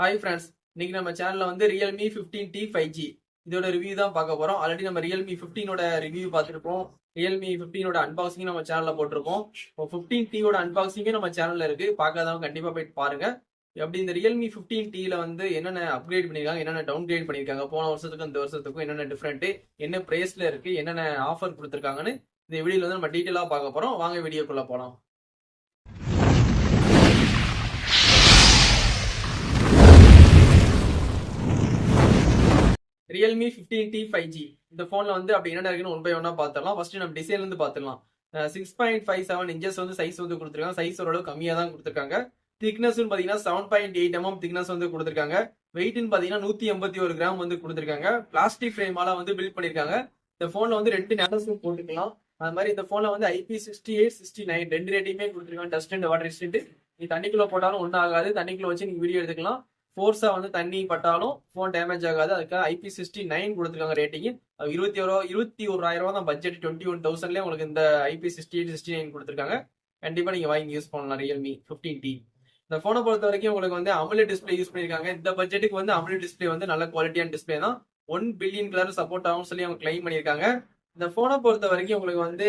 Hi friends, இன்னைக்கு நம்ம சேனல்ல வந்து ரியல்மி 15T 5G இதோட ரிவ்யூ தான் பார்க்க போறோம். ஆல்ரெடி நம்ம ரியல்மி 15ஓட ரிவ்யூ பார்த்துருப்போம். ரியல்மி 15ஓட அன்பாக்சிங் நம்ம சேனல்ல போட்டிருப்போம். இப்போ 15Tயோட அன்பாக்சிங்கே நம்ம சேனல்ல இருக்கு. பார்க்காதவங்க கண்டிப்பா போயிட்டு பாருங்க. அப்படி இந்த ரியல்மி 15Tல வந்து என்னென்ன அப்கிரேட் பண்ணிருக்காங்க, என்னென்ன டவுன் கிரேட் பண்ணிருக்காங்க, போன வருஷத்துக்கும் இந்த வருஷத்துக்கும் என்னென்ன டிஃபரெண்ட், என்ன பிரைஸ்ல இருக்கு, என்னென்ன ஆஃபர் கொடுத்துருக்காங்கன்னு இந்த வீடியோல வந்து நம்ம டீட்டெயிலா பார்க்க போறோம். வாங்க வீடியோக்குள்ள போலாம். ரியல்மி 15T 5G இந்த போன்ல வந்து அப்படி என்ன இருக்குன்னு ஒன் பை ஒன்னா பார்த்துடலாம். ஃபர்ஸ்ட் நம்ம டிசைன்ல இருந்து பார்த்துடலாம். 6.57 இன்ச்சஸ் வந்து சைஸ் வந்து கொடுத்துருக்காங்க. சைஸ் ஓரளவு கம்மியா தான் கொடுத்துருக்காங்க. திக்னஸ் பாத்தீங்கன்னா 7.8 mm திக்னஸ் வந்து கொடுத்துருக்காங்க. வெயிட்னு பாத்தீங்கன்னா 181 கிராம் வந்து கொடுத்துருக்காங்க. பிளாஸ்டிக் ஃப்ரேமால வந்து பில்ட் பண்ணிருக்காங்க. இந்த போன்ல வந்து 2 நேனோஸ்கோப் போட்டுக்கலாம். அது மாதிரி இந்த போன்ல வந்து IP68 69 ரெண்டு ரேட்டிங்குமே கொடுத்துருக்காங்க. Dust and water resistant. நீ தண்ணிக்குள்ள போட்டாலும் ஒன்றும் ஆகாது. தண்ணிக்குள்ள வச்சு நீங்க வீடியோ எடுத்துக்கலாம். ஃபோர்ஸா வந்து தண்ணி பட்டாலும் போன் டேமேஜ் ஆகாது. அதுக்காக IP69 கொடுத்துருக்காங்க ரேட்டிங். 21,000 தான் பட்ஜெட். 21,000 உங்களுக்கு இந்த IP68 69 கொடுத்துருக்காங்க. கண்டிப்பா நீங்க வாங்கி யூஸ் பண்ணலாம் ரியல்மி 15T. இந்த போனை பொறுத்த வரைக்கும் உங்களுக்கு வந்து AMOLED டிஸ்பிளே யூஸ் பண்ணிருக்காங்க. இந்த பட்ஜெட்டுக்கு வந்து AMOLED டிஸ்பிளே வந்து நல்ல குவாலிட்டியான டிஸ்பிளே தான். 1 பில்லியன் கலர் சப்போர்ட் ஆகும் சொல்லி அவங்க கிளைம் பண்ணிருக்காங்க. இந்த போனை பொறுத்த வரைக்கும் உங்களுக்கு வந்து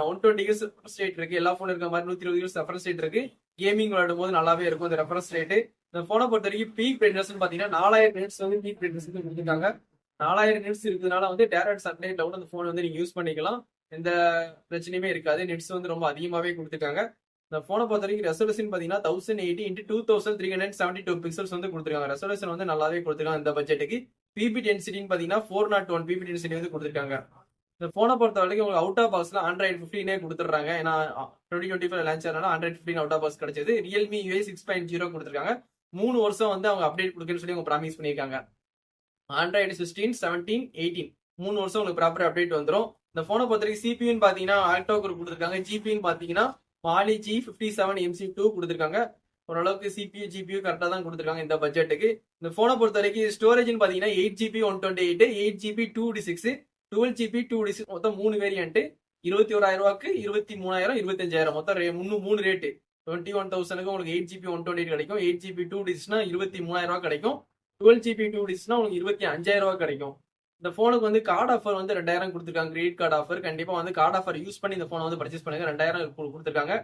120 ஹெர்ட்ஸ் ரெஃப்ரெஷ் ரேட் இருக்கு. எல்லா போன் இருக்க மாதிரி 120 ஹெர்ட்ஸ் ரெஃப்ரெஷ் ரேட் இருக்கு. கேமிங் விளையாடும் போது நல்லாவே இருக்கும் இந்த ரெஃப்ரெஷ் ரேட். இந்த போனை பொறுத்த வரைக்கும் பீக் பிரைட்னஸ் பாத்தீங்கன்னா 4000 நிட்ஸ் வந்து பீக் பிரைட்னஸ் கொடுத்துருக்காங்க. 4000 நிட்ஸ் இருக்கிறதுனால வந்து டேரக்ட் சன்லைட்ல கூட அந்த போன் வந்து நீங்க யூஸ் பண்ணிக்கலாம். எந்த பிரச்சனையுமே இருக்காது. நெட்ஸ் வந்து ரொம்ப அதிகமாவே கொடுத்துருக்காங்க. இந்த போனை பொறுத்த வரைக்கும் ரெசல்யூஷன் பாத்தீங்கன்னா 1080 x 2372 பிக்சல்ஸ் வந்து கொடுத்துருக்காங்க. ரெசல்யூஷன் வந்து நல்லாவே கொடுத்துருக்காங்க இந்த பட்ஜெட்டுக்கு. பிபி டென்சிட்டின்னு பாத்தீங்கன்னா 401 பிபி டென்சிட்டி வந்து கொடுத்துருக்காங்க. இந்த போனை பொறுத்த வரைக்கும் உங்களுக்கு அவுட் ஆஃப் பாக்ஸ்ல Android 15 கொடுத்துறாங்க. ஏன்னா 2025 லான்ச் ஆனால Android 15 அவுட் ஆஃப் பாக்ஸ் கிடைச்சது. ரியல்மி UI 6.0 கொடுத்துருக்காங்க. 3 வருஷம் வந்து அவங்க அப்டேட் கொடுக்குன்னு சொல்லி அவங்க ப்ராமிஸ் பண்ணியிருக்காங்க. Android 16, 17, 18 3 வருஷம் உங்களுக்கு ப்ராப்பர் அப்டேட் வந்துடும். இந்த போனை பொறுத்த வரைக்கும் சிபியூன்னு பாத்தீங்கன்னா ஆக்டோ கோர் கொடுத்துருக்காங்க. ஜிபின்னு பாத்தீங்கன்னா Mali G57 MC2 கொடுத்துருக்காங்க. ஓரளவுக்கு CPU GPU கரெக்டா தான் கொடுத்துருக்காங்க இந்த பட்ஜெட்டுக்கு. இந்த போனை பொறுத்த வரைக்கும் ஸ்டோரேஜ்னு பாத்தீங்கன்னா 8GB 128, 8GB 256, 12GB 256 மொத்தம் 3 வேரியன்ட். 21,000 23,000 25,000 மொத்தம் 3 ரேட்டு. 21,000 உங்களுக்கு 8GB 128 கிடைக்கும். 8GB 256 23,000 கிடைக்கும். 12GB 256 உங்களுக்கு 25,000 கிடைக்கும். இந்த போனுக்கு வந்து கார்டு ஆஃபர் வந்து 2,000 கொடுத்துருக்காங்க. Credit card offer. கண்டிப்பா வந்து கார்டு ஆஃபர் யூஸ் பண்ணி இந்த போனை வந்து பர்ச்சேஸ் பண்ணுங்க. 2,000 கொடுத்துருக்காங்க.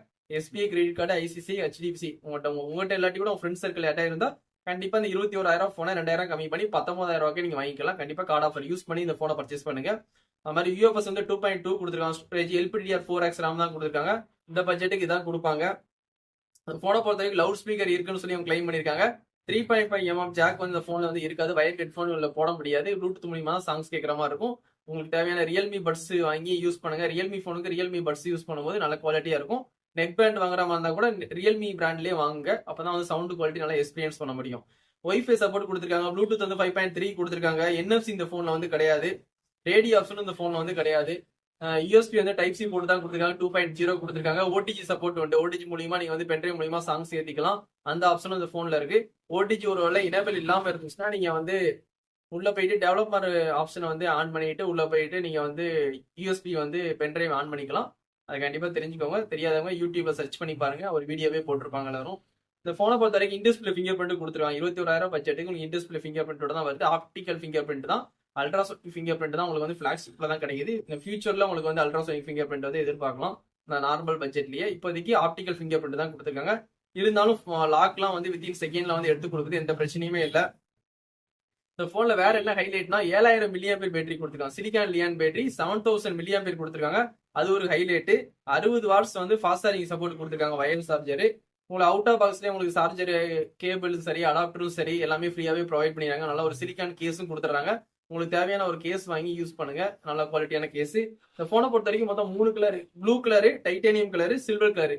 SBI credit card, ICICI, HDFC உங்கள்கிட்ட இல்லாட்டி கூட உங்க ஃப்ரெண்ட்ஸ் சர்க்கிள் யார்ட்டா இருந்தா கண்டிப்பா இந்த 21,000 போனை 2,000 கம்மி பண்ணி 19,000 நீங்க வாங்கிக்கலாம். கண்டிப்பா கார்டு ஆஃபர் யூஸ் பண்ணி இந்த போனை பர்ச்சேஸ் பண்ணுங்க. அது மாதிரி UFS வந்து 2.2 கொடுத்துருக்காங்க. ஸ்டோரேஜ் LPDDR4X RAM தான் கொடுத்துருக்காங்க. இந்த பட்ஜெட்டுக்கு இதான் கொடுப்பாங்க. போனை பொறுத்த வரைக்கும் லவுட் ஸ்பீக்கர் இருக்குன்னு சொல்லி அவங்க கிளைம் பண்ணிருக்காங்க. 3.5 mm ஜாக் வந்து இந்த போன்ல வந்து இருக்காது. வயர் ஹெட்ஃபோன் உள்ள போட முடியாது. ப்ளூடூத் மூலியமா தான் சாங்ஸ் கேட்கற மாதிரி இருக்கும். உங்களுக்கு தேவையான ரியல்மி பட்ஸ் வாங்கி யூஸ் பண்ணுங்க. ரியல்மி போனுக்கு ரியல்மி பட்ஸ் யூஸ் பண்ணும்போது நல்ல குவாலிட்டியா இருக்கும். நெக் பேண்ட் வாங்குற மாதிரி இருந்தா கூட ரியல்மி பிராண்ட்லயே வாங்குங்க. அப்பதான் வந்து சவுண்ட் குவாலிட்டி நல்லா எக்ஸ்பீரியன்ஸ் பண்ண முடியும். ஒய்ஃபை சப்போர்ட் கொடுத்துருக்காங்க. ப்ளூடூத் வந்து 5.3 கொடுத்துருக்காங்க. NFC இந்த போன்ல வந்து கிடையாது. ரேடியோ ஆப்ஷன் இந்த போன்ல வந்து கிடையாது. USB வந்து டைப் சி போட்டு தான் கொடுத்துருக்காங்க. 2.0 கொடுத்துருக்காங்க. OTG சப்போர்ட் உண்டு. OTG மூலியமா நீங்க வந்து பென்ட்ரைவ் மூலியமா சாங்ஸ் ஏத்திக்கலாம். அந்த ஆப்ஷனும் இந்த போன்ல இருக்கு. OTG ஒரு வேளை எனேபிள் இல்லாம இருந்துச்சுன்னா நீங்க வந்து உள்ள போயிட்டு டெவலப்பர் ஆப்ஷனை வந்து ஆன் பண்ணிட்டு உள்ள போயிட்டு நீங்க வந்து USB வந்து பென்ட்ரைவ் ஆன் பண்ணிக்கலாம். அது கண்டிப்பா தெரிஞ்சுக்கோங்க. தெரியாதவங்க யூடியூப்ல சர்ச் பண்ணி பாருங்க. ஒரு வீடியோவே போட்டிருப்பாங்க எல்லாரும். இந்த போனை பொறுத்த வரைக்கும் இன்டிஸ்பிளே ஃபிங்கர் பிரிண்ட் கொடுத்துருவாங்க. 21,000 பட்ஜெட்டுக்கு உங்களுக்கு இன்டிஸ்பிளே ஃபிங்கர் பிரிண்டோட தான் வருது. ஆப்டிக்கல் ஃபிங்கர் பிரிண்ட் தான். அல்ட்ராசோனிக் ஃபிங்கர் பிரிண்ட் தான் உங்களுக்கு வந்து ஃபிளாக்ஷிப்ல தான் கிடைக்குது. இந்த ஃபியூச்சர்ல உங்களுக்கு வந்து அல்ட்ராசோனிக் ஃபிங்கர் பிரிண்ட் வந்து எதிர்பார்க்கலாம். நார்மல் பட்ஜெட்லயே இப்போதைக்கு ஆப்டிக்கல் ஃபிங்கர் பிரிண்ட் தான் கொடுத்துருக்காங்க. இருந்தாலும் லாக்லாம் வந்து வித்தின் செகண்ட்ல வந்து எடுத்து கொடுக்குது. எந்த பிரச்சனையுமே இல்லை. இந்த போன்ல வேற என்ன ஹைலைட்னா 7,000 mAh பேட்டரி கொடுத்துருக்காங்க. சிலிகான் லியான் பேட்டரி 7,000 mAh கொடுத்துருக்காங்க. அது ஒரு ஹைலைட். 60 வாட்ஸ் வந்து ஃபாஸ்ட் சார்ஜிங் சப்போர்ட் கொடுத்துருக்காங்க. Wire charger. உங்களுக்கு அவுட் ஆஃப் பாக்ஸ்லேயே உங்களுக்கு சார்ஜர் கேபிள் சரி, அடாப்டரும் சரி எல்லாமே ஃப்ரீயாவே ப்ரொவைட் பண்ணிடுறாங்க. நல்ல ஒரு சிலிகான் கேஸும் கொடுத்துறாங்க. உங்களுக்கு தேவையான ஒரு கேஸ் வாங்கி யூஸ் பண்ணுங்க. நல்ல குவாலிட்டியான கேஸ். இந்த போனை பொறுத்த வரைக்கும் மொத்தம் 3 colour. Blue colour, titanium colour, silver colour.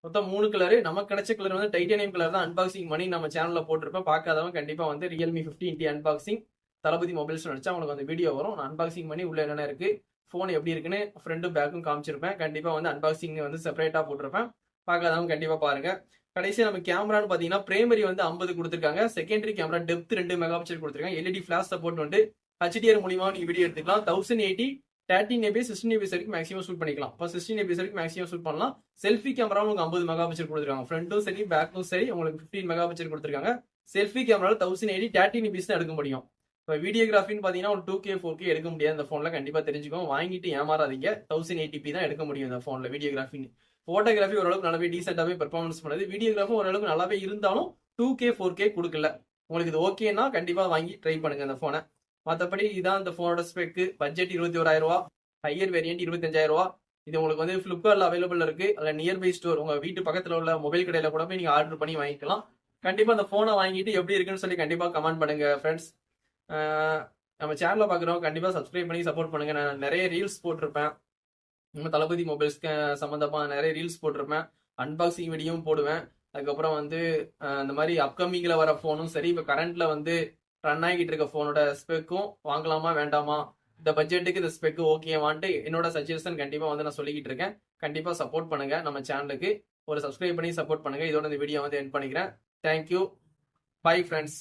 மொத்தம் 3 கலரு. நமக்கு கிடைச்ச கலர் வந்து டைட்டானியம் கலர் தான். அன்பாக்சிங் பண்ணி நம்ம சேனல்ல போட்டிருப்பேன். பார்க்காதவங்க கண்டிப்பா வந்து ரியல்மி 15T அன்பாக்சிங் தளபதி மொபைல்ஸ் நினைச்சா உங்களுக்கு அந்த வீடியோ வரும். நான் அன்பாக்சிங் பண்ணி உள்ள என்னென்ன இருக்கு, போன் எப்படி இருக்குன்னு ஃப்ரண்டும் பேக்கும் காமிச்சிருப்பேன். கண்டிப்பா வந்து அன்பாக்சிங் வந்து செப்பரேட்டா போட்டிருப்பேன். பார்க்காதவங்க கண்டிப்பா பாருங்க. கடைசியா நம்ம கேமரான்னு பாத்தீங்கன்னா பிரைமரி வந்து 50 கொடுத்துருக்காங்க. Secondary camera depth 2 mega pixel கொடுத்துருக்காங்க. LED ஃபிளாஷ் சப்போர்ட் வந்து HDR மூலியமா நீங்க வீடியோ எடுத்துக்கலாம். 1080 13 APS 16 APS வரைக்கும் மேக்ஸிமம் ஷூட் பண்ணிக்கலாம். இப்போ 16 APS வரைக்கும் மேக்ஸிமம் ஷூட் பண்ணலாம். செல்ஃபி கேமரா உங்களுக்கு 50 மெகா பிக்சல் கொடுத்துருக்காங்க. ஃப்ரண்ட்டும் சரி பேக்கும் சரி உங்களுக்கு 15 மெகா பிக்சல் கொடுத்துருக்காங்க. செல்ஃபி கேமரால 1080 13 தான் எடுக்க முடியும். இப்போ வீடியோகிராஃபின்னு பார்த்தீங்கன்னா ஒரு 2K 4K எடுக்க முடியாது இந்த ஃபோனில், கண்டிப்பாக தெரிஞ்சுக்கோங்க. வாங்கிட்டு ஏமாறாதீங்க. 1080p தான் எடுக்க முடியும் இந்த ஃபோனில் வீடியோகிராஃபின்னு. ஃபோட்டோகிராஃபி ஓரளவுக்கு நல்லாவே டீசெண்டாகவே பெர்ஃபார்மன்ஸ் பண்ணுது. வீடியோகிராஃபும் ஓரளவுக்கு நல்லாவே இருந்தாலும் 2K 4K கொடுக்கல. உங்களுக்கு இது ஓகேன்னா கண்டிப்பாக வாங்கி ட்ரை பண்ணுங்க இந்த ஃபோனை. மற்றபடி இதான் இந்த ஃபோனோட ஸ்பெக்கு. பட்ஜெட் 21,000 ரூபா, ஹையர் வேரியன்ட் 25,000 ரூபா. இது உங்களுக்கு வந்து ஃபிளிப்கார்ட்ல அவைலபிள் இருக்கு. அதில் நியர்பை ஸ்டோர் உங்க வீட்டு பக்கத்தில் உள்ள மொபைல் கடையில் கூட போய் நீங்கள் ஆர்டர் பண்ணி வாங்கிக்கலாம். கண்டிப்பாக அந்த ஃபோனை வாங்கிட்டு எப்படி இருக்குன்னு சொல்லி கண்டிப்பாக கமெண்ட் பண்ணுங்க ஃப்ரெண்ட்ஸ். நம்ம சேனலை பார்க்குறோம், கண்டிப்பாக சப்ஸ்கிரைப் பண்ணி சப்போர்ட் பண்ணுங்க. நான் நிறைய ரீல்ஸ் போட்டிருப்பேன். நம்ம தளபதி மொபைல்ஸ்க்கு சம்மந்தமாக நிறைய ரீல்ஸ் போட்டிருப்பேன். அன்பாக்சிங் வீடியோவும் போடுவேன். அதுக்கப்புறம் வந்து இந்த மாதிரி அப்கமிங்கில் வர ஃபோனும் சரி, இப்போ கரண்ட்ல வந்து ரன் ஆகிட்டு இருக்க ஃபோனோட ஸ்பெக்கும் வாங்கலாமா வேண்டாமா, இந்த பட்ஜெட்டுக்கு இந்த ஸ்பெக்கு ஓகேவான்ட்டு என்னோட சஜஷன் கண்டிப்பாக வந்து நான் சொல்லிக்கிட்டு இருக்கேன். கண்டிப்பாக சப்போர்ட் பண்ணுங்க. நம்ம சேனலுக்கு ஒரு சப்ஸ்கிரைப் பண்ணி சப்போர்ட் பண்ணுங்க. இதோட இந்த வீடியோ வந்து எண்ட் பண்ணிக்கிறேன். தேங்க்யூ. Bye friends.